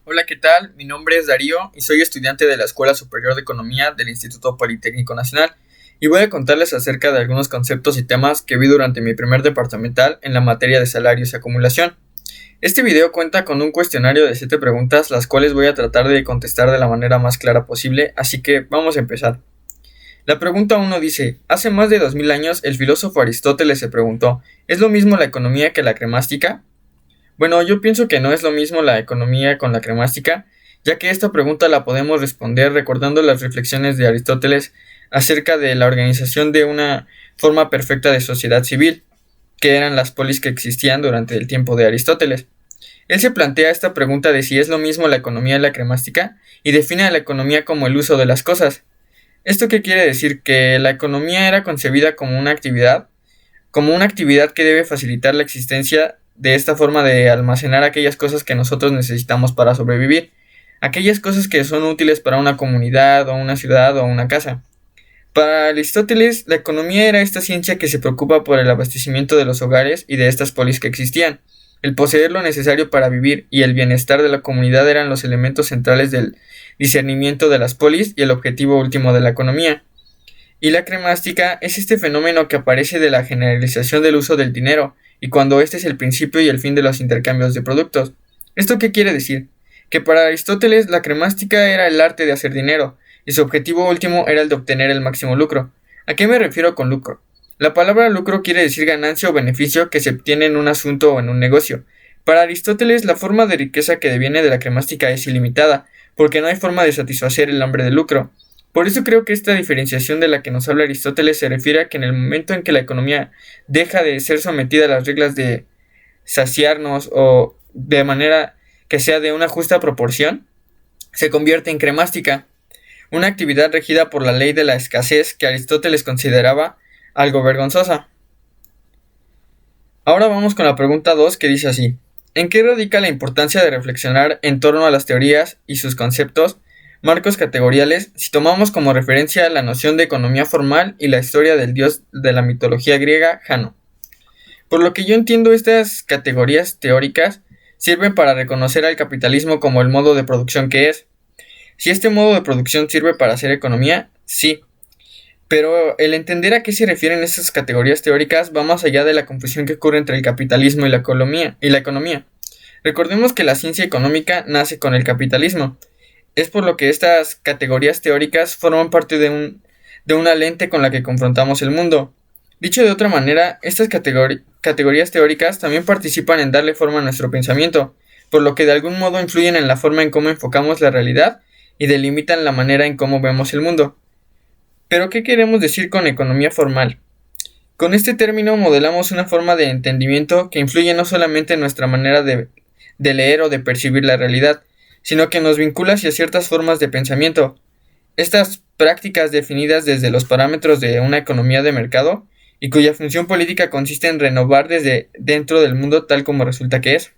Hola, ¿qué tal? Mi nombre es Darío y soy estudiante de la Escuela Superior de Economía del Instituto Politécnico Nacional y voy a contarles acerca de algunos conceptos y temas que vi durante mi primer departamental en la materia de salarios y acumulación. Este video cuenta con un cuestionario de 7 preguntas, las cuales voy a tratar de contestar de la manera más clara posible, así que vamos a empezar. La pregunta 1 dice: hace más de 2000 años el filósofo Aristóteles se preguntó, ¿es lo mismo la economía que la cremástica? Bueno, yo pienso que no es lo mismo la economía con la cremástica, ya que esta pregunta la podemos responder recordando las reflexiones de Aristóteles acerca de la organización de una forma perfecta de sociedad civil, que eran las polis que existían durante el tiempo de Aristóteles. Él se plantea esta pregunta de si es lo mismo la economía y la cremástica, y define a la economía como el uso de las cosas. ¿Esto qué quiere decir? Que la economía era concebida como una actividad que debe facilitar la existencia de esta forma de almacenar aquellas cosas que nosotros necesitamos para sobrevivir, aquellas cosas que son útiles para una comunidad o una ciudad o una casa. Para Aristóteles, la economía era esta ciencia que se preocupa por el abastecimiento de los hogares y de estas polis que existían. El poseer lo necesario para vivir y el bienestar de la comunidad eran los elementos centrales del discernimiento de las polis y el objetivo último de la economía. Y la cremástica es este fenómeno que aparece de la generalización del uso del dinero, y cuando este es el principio y el fin de los intercambios de productos. ¿Esto qué quiere decir? Que para Aristóteles la cremástica era el arte de hacer dinero, y su objetivo último era el de obtener el máximo lucro. ¿A qué me refiero con lucro? La palabra lucro quiere decir ganancia o beneficio que se obtiene en un asunto o en un negocio. Para Aristóteles la forma de riqueza que deviene de la cremástica es ilimitada, porque no hay forma de satisfacer el hambre de lucro. Por eso creo que esta diferenciación de la que nos habla Aristóteles se refiere a que en el momento en que la economía deja de ser sometida a las reglas de saciarnos o de manera que sea de una justa proporción, se convierte en cremástica, una actividad regida por la ley de la escasez que Aristóteles consideraba algo vergonzosa. Ahora vamos con la pregunta 2 que dice así: ¿en qué radica la importancia de reflexionar en torno a las teorías y sus conceptos marcos categoriales si tomamos como referencia la noción de economía formal y la historia del dios de la mitología griega, Jano? Por lo que yo entiendo, estas categorías teóricas sirven para reconocer al capitalismo como el modo de producción que es. Si este modo de producción sirve para hacer economía, sí. Pero el entender a qué se refieren estas categorías teóricas va más allá de la confusión que ocurre entre el capitalismo y la economía. Recordemos que la ciencia económica nace con el capitalismo. Es por lo que estas categorías teóricas forman parte de una lente con la que confrontamos el mundo. Dicho de otra manera, estas categorías teóricas también participan en darle forma a nuestro pensamiento, por lo que de algún modo influyen en la forma en cómo enfocamos la realidad y delimitan la manera en cómo vemos el mundo. Pero, ¿qué queremos decir con economía formal? Con este término modelamos una forma de entendimiento que influye no solamente en nuestra manera de leer o de percibir la realidad, sino que nos vincula hacia ciertas formas de pensamiento. Estas prácticas definidas desde los parámetros de una economía de mercado y cuya función política consiste en renovar desde dentro del mundo tal como resulta que es.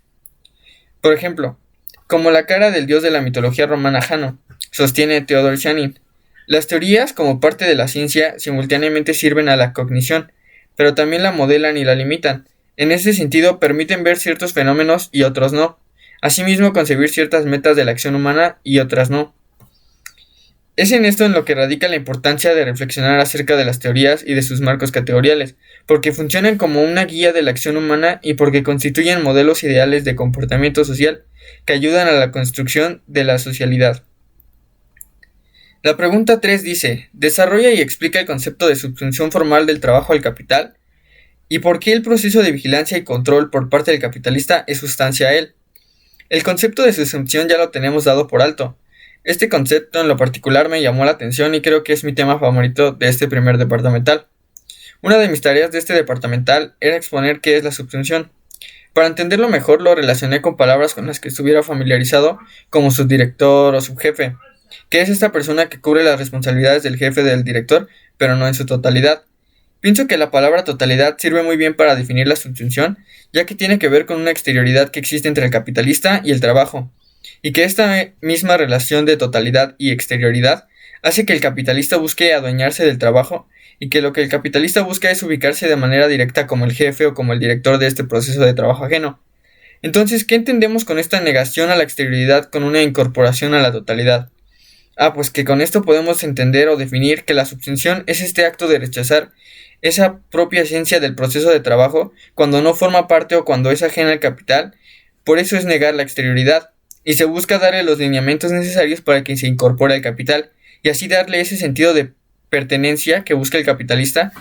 Por ejemplo, como la cara del dios de la mitología romana Jano, sostiene Theodor Shannon. Las teorías, como parte de la ciencia, simultáneamente sirven a la cognición, pero también la modelan y la limitan. En ese sentido, permiten ver ciertos fenómenos y otros no. Asimismo, concebir ciertas metas de la acción humana y otras no. Es en esto en lo que radica la importancia de reflexionar acerca de las teorías y de sus marcos categoriales, porque funcionan como una guía de la acción humana y porque constituyen modelos ideales de comportamiento social que ayudan a la construcción de la socialidad. La pregunta 3 dice: desarrolla y explica el concepto de subsunción formal del trabajo al capital y por qué el proceso de vigilancia y control por parte del capitalista es sustancia a él. El concepto de subsunción ya lo tenemos dado por alto. Este concepto en lo particular me llamó la atención y creo que es mi tema favorito de este primer departamental. Una de mis tareas de este departamental era exponer qué es la subsunción. Para entenderlo mejor lo relacioné con palabras con las que estuviera familiarizado, como subdirector o subjefe, que es esta persona que cubre las responsabilidades del jefe del director, pero no en su totalidad. Pienso que la palabra totalidad sirve muy bien para definir la subsunción, ya que tiene que ver con una exterioridad que existe entre el capitalista y el trabajo, y que esta misma relación de totalidad y exterioridad hace que el capitalista busque adueñarse del trabajo y que lo que el capitalista busca es ubicarse de manera directa como el jefe o como el director de este proceso de trabajo ajeno. Entonces, ¿qué entendemos con esta negación a la exterioridad con una incorporación a la totalidad? Pues que con esto podemos entender o definir que la subsunción es este acto de rechazar esa propia esencia del proceso de trabajo cuando no forma parte o cuando es ajena al capital, por eso es negar la exterioridad, y se busca darle los lineamientos necesarios para que se incorpore al capital, y así darle ese sentido de pertenencia que busca el capitalista,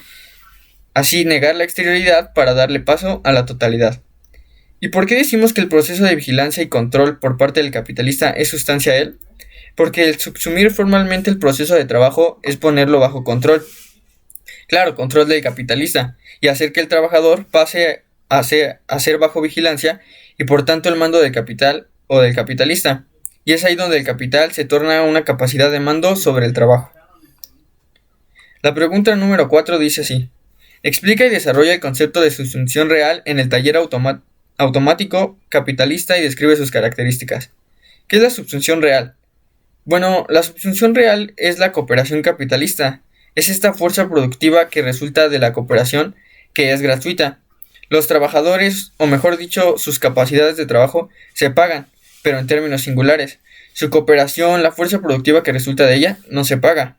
así negar la exterioridad para darle paso a la totalidad. ¿Y por qué decimos que el proceso de vigilancia y control por parte del capitalista es sustancia a él? Porque el subsumir formalmente el proceso de trabajo es ponerlo bajo control. Claro, control del capitalista, y hacer que el trabajador pase a ser bajo vigilancia y por tanto el mando del capital o del capitalista. Y es ahí donde el capital se torna una capacidad de mando sobre el trabajo. La pregunta número 4 dice así. Explica y desarrolla el concepto de subsunción real en el taller automático capitalista y describe sus características. ¿Qué es la subsunción real? Bueno, la subsunción real es la cooperación capitalista. Es esta fuerza productiva que resulta de la cooperación que es gratuita. Los trabajadores, o mejor dicho, sus capacidades de trabajo, se pagan, pero en términos singulares. Su cooperación, la fuerza productiva que resulta de ella, no se paga.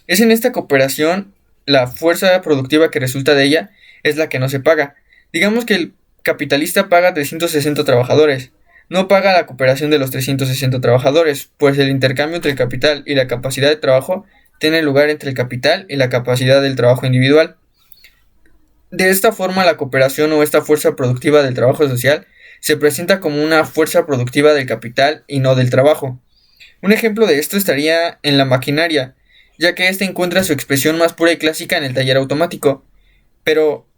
Es en esta cooperación, la fuerza productiva que resulta de ella, es la que no se paga. Digamos que el capitalista paga 360 trabajadores. No paga la cooperación de los 360 trabajadores, pues el intercambio entre el capital y la capacidad de trabajo tiene lugar entre el capital y la capacidad del trabajo individual. De esta forma, la cooperación o esta fuerza productiva del trabajo social se presenta como una fuerza productiva del capital y no del trabajo. Un ejemplo de esto estaría en la maquinaria, ya que ésta encuentra su expresión más pura y clásica en el taller automático. Pero,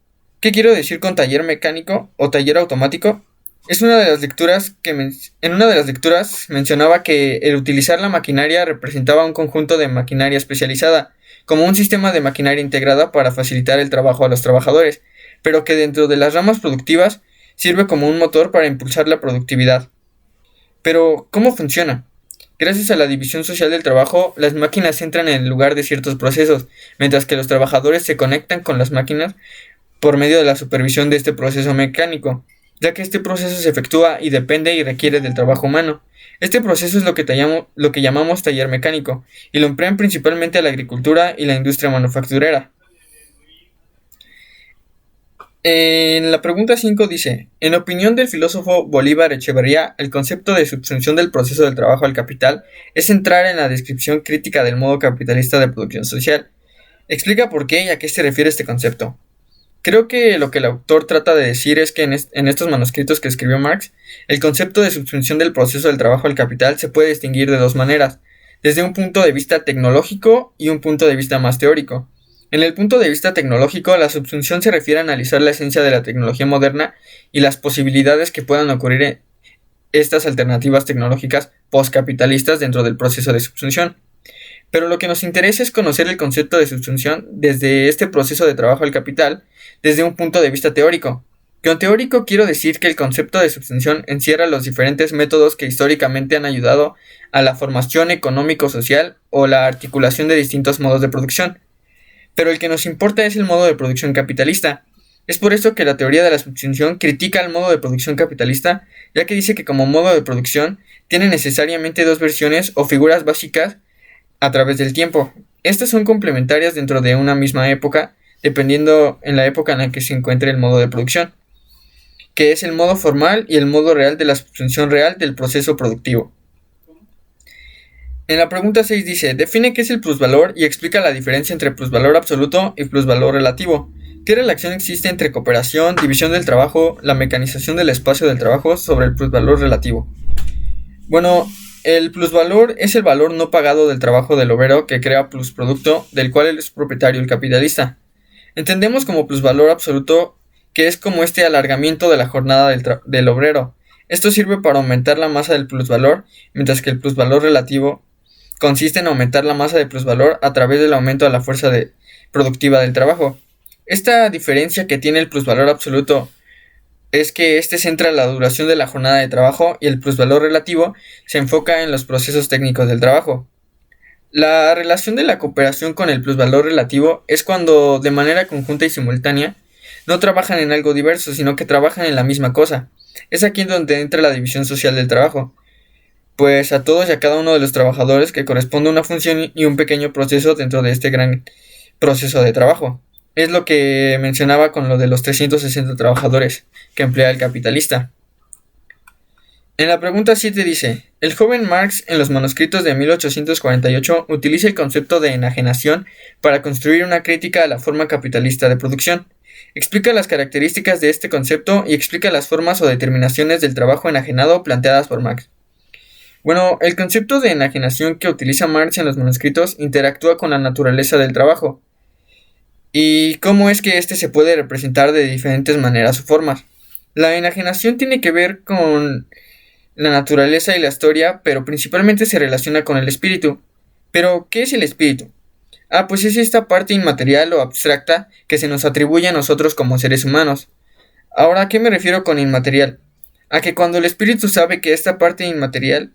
¿qué quiero decir con taller mecánico o taller automático? En una de las lecturas mencionaba que el utilizar la maquinaria representaba un conjunto de maquinaria especializada, como un sistema de maquinaria integrada para facilitar el trabajo a los trabajadores, pero que dentro de las ramas productivas sirve como un motor para impulsar la productividad. Pero, ¿cómo funciona? Gracias a la división social del trabajo, las máquinas entran en el lugar de ciertos procesos, mientras que los trabajadores se conectan con las máquinas por medio de la supervisión de este proceso mecánico, ya que este proceso se efectúa y depende y requiere del trabajo humano. Este proceso es lo que llamamos taller mecánico, y lo emplean principalmente la agricultura y la industria manufacturera. En la pregunta 5 dice, en opinión del filósofo Bolívar Echeverría, el concepto de subsunción del proceso del trabajo al capital es entrar en la descripción crítica del modo capitalista de producción social. Explica por qué y a qué se refiere este concepto. Creo que lo que el autor trata de decir es que en estos manuscritos que escribió Marx, el concepto de subsunción del proceso del trabajo al capital se puede distinguir de dos maneras, desde un punto de vista tecnológico y un punto de vista más teórico. En el punto de vista tecnológico, la subsunción se refiere a analizar la esencia de la tecnología moderna y las posibilidades que puedan ocurrir en estas alternativas tecnológicas postcapitalistas dentro del proceso de subsunción. Pero lo que nos interesa es conocer el concepto de subsunción desde este proceso de trabajo al capital, desde un punto de vista teórico. Con teórico quiero decir que el concepto de subsunción encierra los diferentes métodos que históricamente han ayudado a la formación económico-social o la articulación de distintos modos de producción. Pero el que nos importa es el modo de producción capitalista. Es por esto que la teoría de la subsunción critica el modo de producción capitalista, ya que dice que como modo de producción tiene necesariamente dos versiones o figuras básicas a través del tiempo. Estas son complementarias dentro de una misma época, dependiendo en la época en la que se encuentre el modo de producción, que es el modo formal y el modo real de la subsunción real del proceso productivo. En la pregunta 6 dice, define qué es el plusvalor y explica la diferencia entre plusvalor absoluto y plusvalor relativo. ¿Qué relación existe entre cooperación, división del trabajo, la mecanización del espacio del trabajo sobre el plusvalor relativo? Bueno, el plusvalor es el valor no pagado del trabajo del obrero que crea plusproducto del cual es propietario el capitalista. Entendemos como plusvalor absoluto que es como este alargamiento de la jornada del obrero. Esto sirve para aumentar la masa del plusvalor, mientras que el plusvalor relativo consiste en aumentar la masa de plusvalor a través del aumento de la fuerza productiva del trabajo. Esta diferencia que tiene el plusvalor absoluto es que este centra la duración de la jornada de trabajo y el plusvalor relativo se enfoca en los procesos técnicos del trabajo. La relación de la cooperación con el plusvalor relativo es cuando, de manera conjunta y simultánea, no trabajan en algo diverso, sino que trabajan en la misma cosa. Es aquí en donde entra la división social del trabajo, pues a todos y a cada uno de los trabajadores que corresponde una función y un pequeño proceso dentro de este gran proceso de trabajo. Es lo que mencionaba con lo de los 360 trabajadores que emplea el capitalista. En la pregunta 7 dice, el joven Marx en los manuscritos de 1848 utiliza el concepto de enajenación para construir una crítica a la forma capitalista de producción. Explica las características de este concepto y explica las formas o determinaciones del trabajo enajenado planteadas por Marx. Bueno, el concepto de enajenación que utiliza Marx en los manuscritos interactúa con la naturaleza del trabajo y cómo es que éste se puede representar de diferentes maneras o formas. La enajenación tiene que ver con la naturaleza y la historia, pero principalmente se relaciona con el espíritu. ¿Pero qué es el espíritu? Pues es esta parte inmaterial o abstracta que se nos atribuye a nosotros como seres humanos. Ahora, ¿a qué me refiero con inmaterial? A que cuando el espíritu sabe que esta parte inmaterial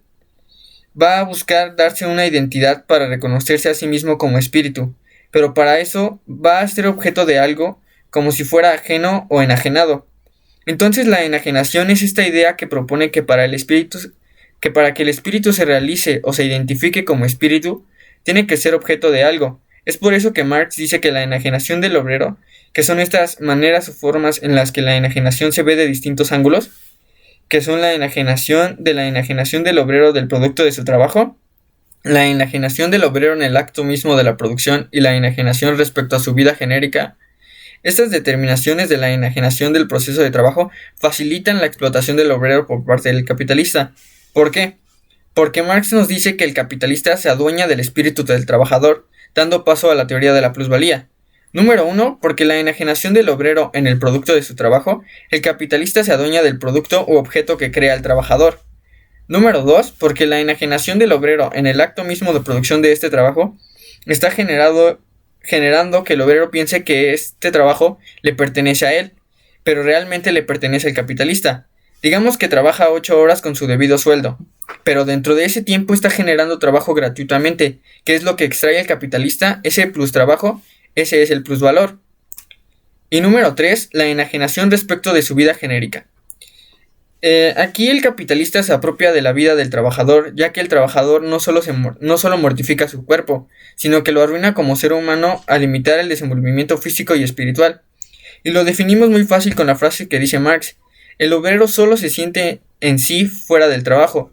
va a buscar darse una identidad para reconocerse a sí mismo como espíritu, pero para eso va a ser objeto de algo como si fuera ajeno o enajenado. Entonces la enajenación es esta idea que propone que para que el espíritu se realice o se identifique como espíritu, tiene que ser objeto de algo. Es por eso que Marx dice que la enajenación del obrero, que son estas maneras o formas en las que la enajenación se ve de distintos ángulos, que son la enajenación del obrero del producto de su trabajo, la enajenación del obrero en el acto mismo de la producción y la enajenación respecto a su vida genérica. Estas determinaciones de la enajenación del proceso de trabajo facilitan la explotación del obrero por parte del capitalista. ¿Por qué? Porque Marx nos dice que el capitalista se adueña del espíritu del trabajador, dando paso a la teoría de la plusvalía. Número 1. Porque la enajenación del obrero en el producto de su trabajo, el capitalista se adueña del producto u objeto que crea el trabajador. Número 2. Porque la enajenación del obrero en el acto mismo de producción de este trabajo está generando que el obrero piense que este trabajo le pertenece a él, pero realmente le pertenece al capitalista. Digamos que trabaja 8 horas con su debido sueldo, pero dentro de ese tiempo está generando trabajo gratuitamente, que es lo que extrae el capitalista, ese plus trabajo, ese es el plusvalor. Y número 3, la enajenación respecto de su vida genérica. Aquí el capitalista se apropia de la vida del trabajador, ya que el trabajador no solo mortifica su cuerpo, sino que lo arruina como ser humano al limitar el desenvolvimiento físico y espiritual. Y lo definimos muy fácil con la frase que dice Marx: el obrero solo se siente en sí fuera del trabajo,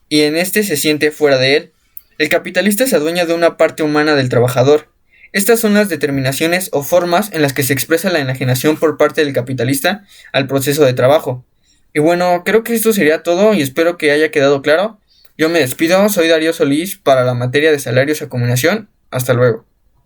y en este se siente fuera de él. El capitalista se adueña de una parte humana del trabajador. Estas son las determinaciones o formas en las que se expresa la enajenación por parte del capitalista al proceso de trabajo. Y bueno, creo que esto sería todo y espero que haya quedado claro. Yo me despido, soy Darío Solís para la materia de salarios y acumulación. Hasta luego.